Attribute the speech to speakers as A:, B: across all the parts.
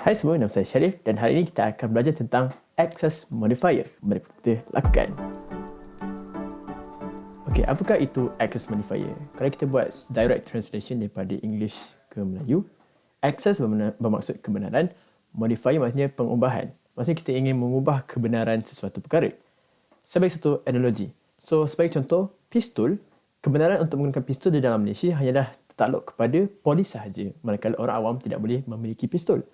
A: Hai semua, nama saya Syarif dan hari ini kita akan belajar tentang Access Modifier. Mari kita lakukan. Okey, apakah itu Access Modifier? Kalau kita buat direct translation daripada English ke Melayu, access bermaksud kebenaran, modifier maksudnya pengubahan. Maksudnya kita ingin mengubah kebenaran sesuatu perkara. Sebagai satu analogi. So, sebagai contoh, pistol, kebenaran untuk menggunakan pistol di dalam Malaysia hanyalah tertakluk kepada polis sahaja, manakala orang awam tidak boleh memiliki pistol.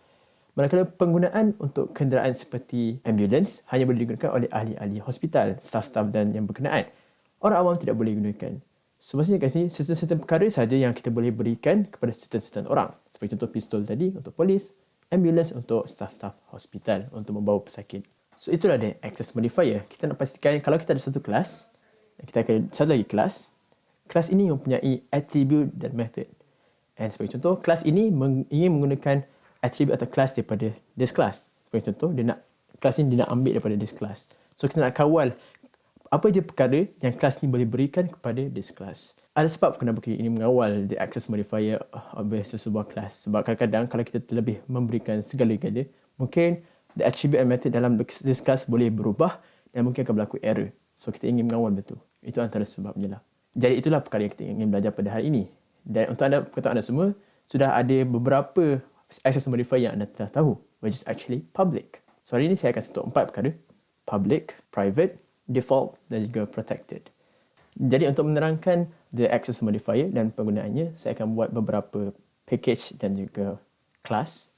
A: Manakala penggunaan untuk kenderaan seperti ambulans hanya boleh digunakan oleh ahli-ahli hospital, staf-staf dan yang berkenaan. Orang awam tidak boleh gunakan. So, maksudnya kat sini, certain perkara sahaja yang kita boleh berikan kepada certain orang. Seperti contoh pistol tadi untuk polis, ambulans untuk staf-staf hospital untuk membawa pesakit. So, itulah dia Access Modifier. Kita nak pastikan kalau kita ada satu kelas, kita akan satu lagi kelas. Kelas ini mempunyai attribute dan method. And sebagai contoh, kelas ini ingin menggunakan attribute atau kelas daripada this class. Sebagai contoh, kelas ini dia nak ambil daripada this class. So, kita nak kawal apa je perkara yang kelas ni boleh berikan kepada this class. Ada sebab kenapa kita ini mengawal the access modifier oleh sebuah kelas. Sebab kadang-kadang kalau kita terlebih memberikan segala-galanya, mungkin the attribute and method dalam this class boleh berubah dan mungkin akan berlaku error. So, kita ingin mengawal betul. Itu antara sebabnya lah. Jadi, itulah perkara yang kita ingin belajar pada hari ini. Dan untuk anda semua, sudah ada beberapa access modifier yang anda telah tahu, which is actually public. So, hari ini saya akan sentuh 4 perkara. Public, private, default dan juga protected. Jadi, untuk menerangkan the access modifier dan penggunaannya, saya akan buat beberapa package dan juga class.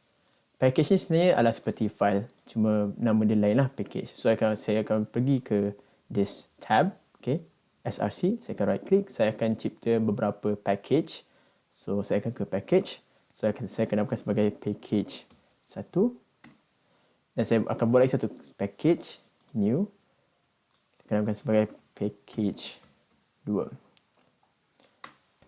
A: Package ni sebenarnya adalah seperti file, cuma nama dia lain lah, package. So, saya akan pergi ke this tab, okay, SRC, saya akan right click, saya akan cipta beberapa package. So, saya akan ke package. So, saya akan namakan sebagai package 1. Dan saya akan buat lagi satu package new. Saya akan namakan sebagai package 2.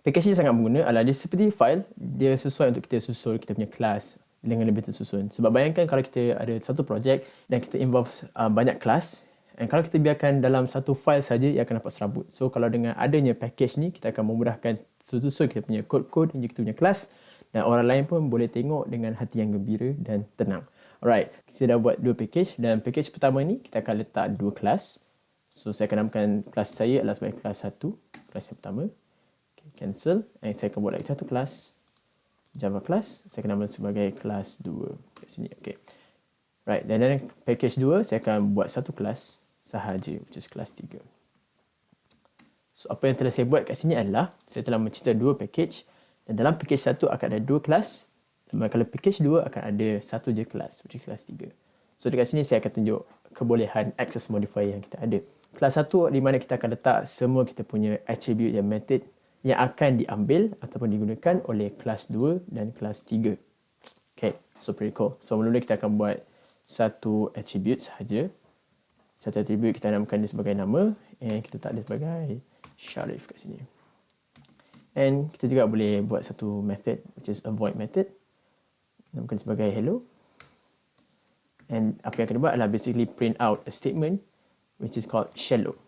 A: Package ni sangat berguna adalah dia seperti file. Dia sesuai untuk kita susun kita punya kelas dengan lebih tersusun. Sebab bayangkan kalau kita ada satu projek dan kita involve banyak kelas. Dan kalau kita biarkan dalam satu file saja, ia akan dapat serabut. So, kalau dengan adanya package ni, kita akan memudahkan susun kita punya kod-kod dan juga kita punya kelas. Dan orang lain pun boleh tengok dengan hati yang gembira dan tenang. Alright, kita dah buat 2 package. Dan package pertama ni, kita akan letak 2 kelas. So, saya akan namakan kelas saya adalah sebagai kelas 1. Kelas yang pertama. Okay, cancel. Dan saya akan buat lagi satu kelas. Java class. Saya akan namakan sebagai kelas 2. Kat sini, okay. Right, dan dalam package 2, saya akan buat satu kelas sahaja, which is kelas 3. So, apa yang telah saya buat kat sini adalah, saya telah mencipta 2 package. Dan dalam package 1 akan ada 2 kelas. Dan kalau package 2 akan ada satu je kelas, which is kelas 3. So, dekat sini saya akan tunjuk kebolehan access modifier yang kita ada. Kelas 1 di mana kita akan letak semua kita punya attribute dan method yang akan diambil ataupun digunakan oleh kelas 2 dan kelas 3. Okay, so pretty cool. So, mula-mula kita akan buat satu attribute sahaja. Satu attribute kita namakan dia sebagai nama. And kita letak dia sebagai Syarif kat sini. And kita juga boleh buat satu method, which is a void method. Namakan dia sebagai hello. And apa yang akan dibuat adalah basically print out a statement, which is called shallow.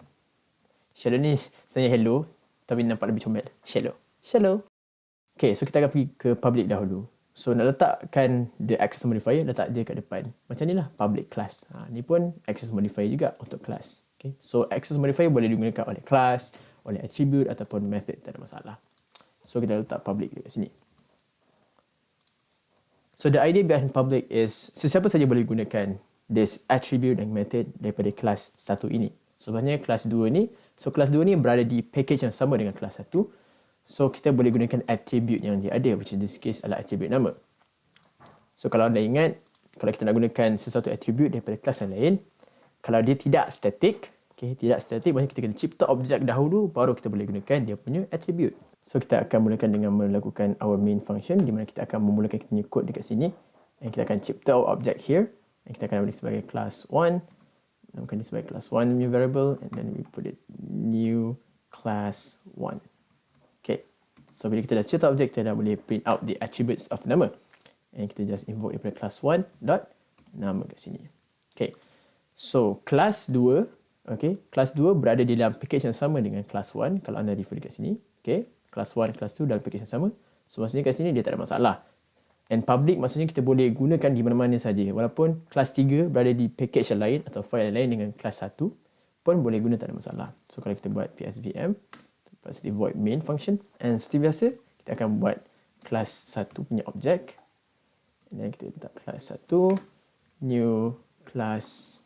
A: Shallow ni sebenarnya hello, tapi nampak lebih comel. Shallow. Shallow. Okay, so kita akan pergi ke public dahulu. So, nak letakkan the access modifier, letak dia kat depan. Macam ni lah, public class. Ni pun access modifier juga untuk class. Okay, so access modifier boleh digunakan oleh class, oleh attribute ataupun method, tak ada masalah. So, kita letak public kat sini. So, the idea behind public is sesiapa saja boleh gunakan this attribute dan method daripada kelas 1 ini. Sebenarnya kelas 2 ni, so kelas 2 ni berada di package yang sama dengan kelas 1. So, kita boleh gunakan attribute yang dia ada, which in this case adalah attribute nama. So, kalau anda ingat, kalau kita nak gunakan sesuatu attribute daripada kelas yang lain, kalau dia tidak static, okay, tidak static, maksudnya kita kena cipta objek dahulu, baru kita boleh gunakan dia punya attribute. So, kita akan mulakan dengan melakukan our main function, di mana kita akan memulakan kita punya code dekat sini. Dan kita akan cipta our object here. Dan kita akan ambil sebagai class 1. Namakan dia sebagai class 1 new variable. And then we put it new class 1. Okay. So, bila kita dah cipta objek, kita dah boleh print out the attributes of nama. And kita just invoke daripada class 1 dot nama kat sini. Okay. So, class 2, okay, class 2 berada di dalam package yang sama dengan class 1 kalau anda refer dekat sini. Okay. Class 1, class 2 dalam package yang sama. So, maksudnya kat sini dia tak ada masalah. And public maksudnya kita boleh gunakan di mana-mana saja. Walaupun kelas 3 berada di package yang lain atau file yang lain dengan kelas 1 pun boleh guna, tak ada masalah. So kalau kita buat psvm, lepas di void main function, and seperti biasa kita akan buat kelas 1 punya objek. And then kita letak kelas 1, new class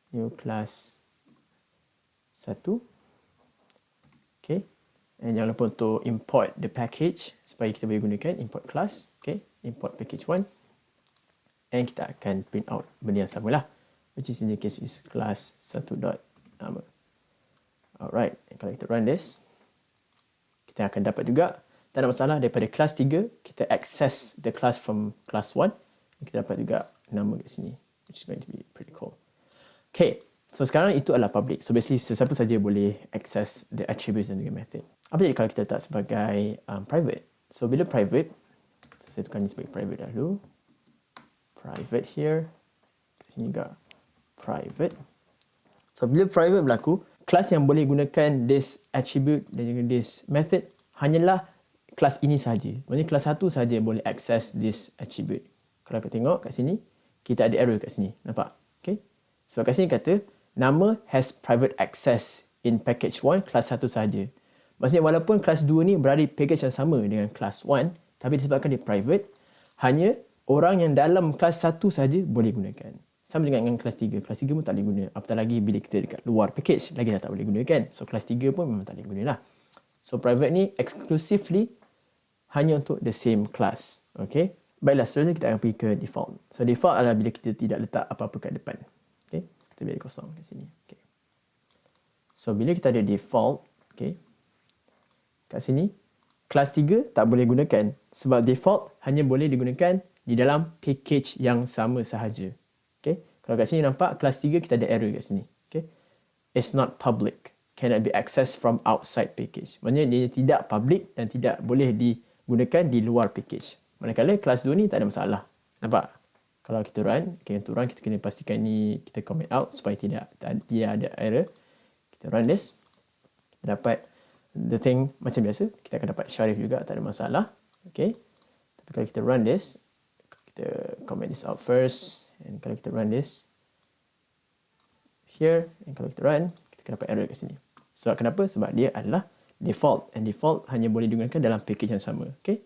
A: 1. Okay. And jangan lupa untuk import the package supaya kita boleh gunakan import class. Okay, import package 1. And kita akan print out benda yang sama lah, which is in the case is class 1.nama. Alright, and kalau kita run this, kita akan dapat juga, tak ada masalah, daripada kelas 3 kita access the class from class 1. Kita dapat juga nama kat sini, which is going to be pretty cool. Okay, so sekarang itu adalah public. So basically sesiapa saja boleh access the attributes dan juga method. Apa jadi kalau kita letak sebagai private? So bila private, saya tukar ni sebagai private dahulu. Private here. Kat sini juga private. So bila private berlaku, kelas yang boleh gunakan this attribute dan juga this method hanyalah kelas ini saja. Maksudnya kelas 1 saja boleh access this attribute. Kalau kita tengok kat sini, kita ada error kat sini. Nampak? Okay. So kat sini kata, nama has private access in package 1, kelas 1 saja. Maksudnya walaupun kelas 2 ni berada di package yang sama dengan kelas 1, tapi disebabkan dia private, hanya orang yang dalam kelas 1 saja boleh gunakan. Sama dengan kelas 3. Kelas 3 pun tak boleh guna. Apatah lagi bila kita dekat luar package, lagi dah tak boleh gunakan. So kelas 3 pun memang tak boleh guna lah. So private ni exclusively hanya untuk the same class. Okay. Baiklah, seterusnya kita akan pergi ke default. So default adalah bila kita tidak letak apa-apa kat depan. Okay. Kita biar kosong kat sini. Okay. So bila kita ada default, okay, kat sini, kelas 3 tak boleh gunakan sebab default hanya boleh digunakan di dalam package yang sama sahaja. Okay. Kalau kat sini nampak kelas 3 kita ada error kat sini. Okay. It's not public. Cannot be accessed from outside package. Maksudnya dia tidak public dan tidak boleh digunakan di luar package. Manakala kelas 2 ni tak ada masalah. Nampak? Kalau kita run, okay, untuk run kita kena pastikan ni kita comment out supaya tidak ada error. Kita run this. Kita dapat the thing macam biasa. Kita akan dapat Syarif juga, tak ada masalah. Okay. Tapi kalau kita run this, kita comment this out first. And kalau kita run this here, and kalau kita run, kita akan dapat error kat sini. Sebab kenapa? Sebab dia adalah default. And default hanya boleh digunakan dalam package yang sama. Okay.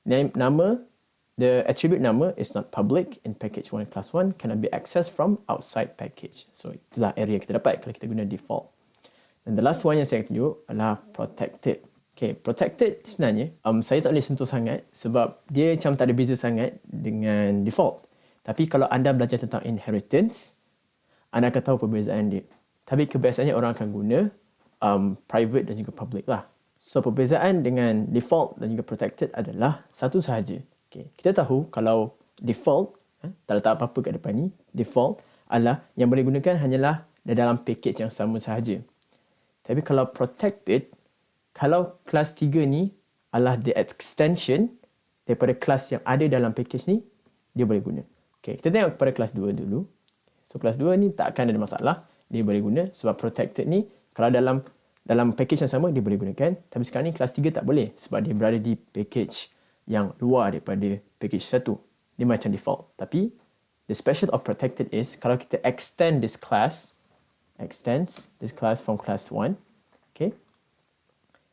A: Nama, the attribute nama is not public in package 1 class 1, cannot be accessed from outside package. So itulah area yang kita dapat kalau kita guna default. And the last one yang saya akan tunjuk adalah protected. Okay, protected sebenarnya saya tak boleh sentuh sangat sebab dia macam tak ada beza sangat dengan default. Tapi kalau anda belajar tentang inheritance, anda akan tahu perbezaan dia. Tapi kebiasaannya orang akan guna private dan juga public lah. So perbezaan dengan default dan juga protected adalah satu sahaja. Okay. Kita tahu kalau default, tak letak apa-apa kat depan ni, default adalah yang boleh gunakan hanyalah dalam package yang sama sahaja. Tapi kalau protected, kalau kelas 3 ni adalah the extension daripada kelas yang ada dalam package ni, dia boleh guna. Okay, kita tengok kepada kelas 2 dulu. So kelas 2 ni tak akan ada masalah, dia boleh guna sebab protected ni kalau dalam package yang sama dia boleh gunakan, tapi sekarang ni kelas 3 tak boleh sebab dia berada di package yang luar daripada package 1. Dia macam default. Tapi the special of protected is kalau kita extend this class, extends this class from class 1, okay,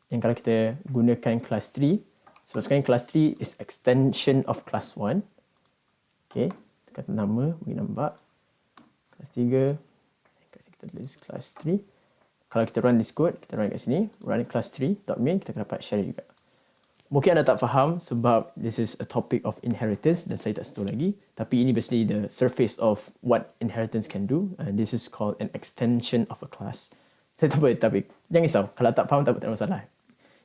A: dan kalau kita gunakan class 3, sebab sekarang class 3 is extension of class 1, okay, kata nama bagi nampak class 3, kasi kita tulis class 3. Kalau kita run this code, kita run kat sini, run class 3.main, kita akan dapat share juga. Mungkin anda tak faham sebab this is a topic of inheritance dan saya tak sentuh lagi. Tapi ini basically the surface of what inheritance can do. And this is called an extension of a class. Saya tak apa, tapi jangan risau. Kalau tak faham, tak ada masalah.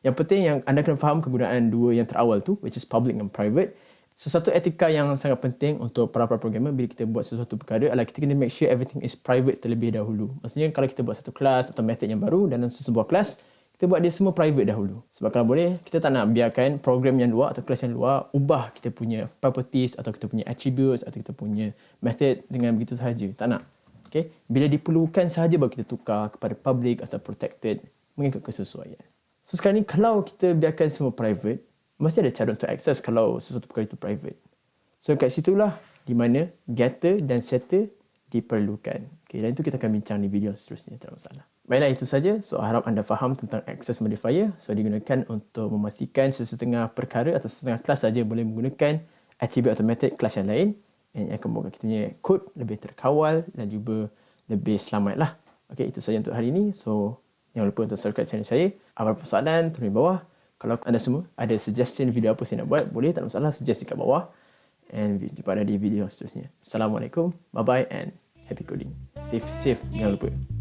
A: Yang penting yang anda kena faham kegunaan dua yang terawal tu, which is public and private. Sesuatu etika yang sangat penting untuk para programmer bila kita buat sesuatu perkara adalah kita kena make sure everything is private terlebih dahulu. Maksudnya kalau kita buat satu kelas atau method yang baru dalam sesebuah kelas, kita buat dia semua private dahulu. Sebab kalau boleh, kita tak nak biarkan program yang luar atau kelas yang luar ubah kita punya properties atau kita punya attributes atau kita punya method dengan begitu sahaja. Tak nak. Okay? Bila diperlukan sahaja baru kita tukar kepada public atau protected mengikut kesesuaian. So sekarang ni kalau kita biarkan semua private, mesti ada cara untuk access kalau sesuatu perkara itu private. So kat situlah di mana getter dan setter diperlukan. Okay, dan itu kita akan bincang di video seterusnya, tak masalah. Baiklah, itu saja. So harap anda faham tentang access modifier. So digunakan untuk memastikan sesetengah perkara atau sesetengah kelas saja boleh menggunakan atribut automatic kelas yang lain, yang akan membuatkan kita punya kod lebih terkawal dan juga lebih selamat lah. Okay, itu saja untuk hari ini. So jangan lupa untuk subscribe channel saya. Apa-apa soalan, tulis di bawah. Kalau anda semua ada suggestion video apa saya nak buat, boleh, tak ada masalah, suggest kat bawah. And jumpa anda di video seterusnya. Assalamualaikum, bye-bye and happy coding. Stay safe, jangan lupa.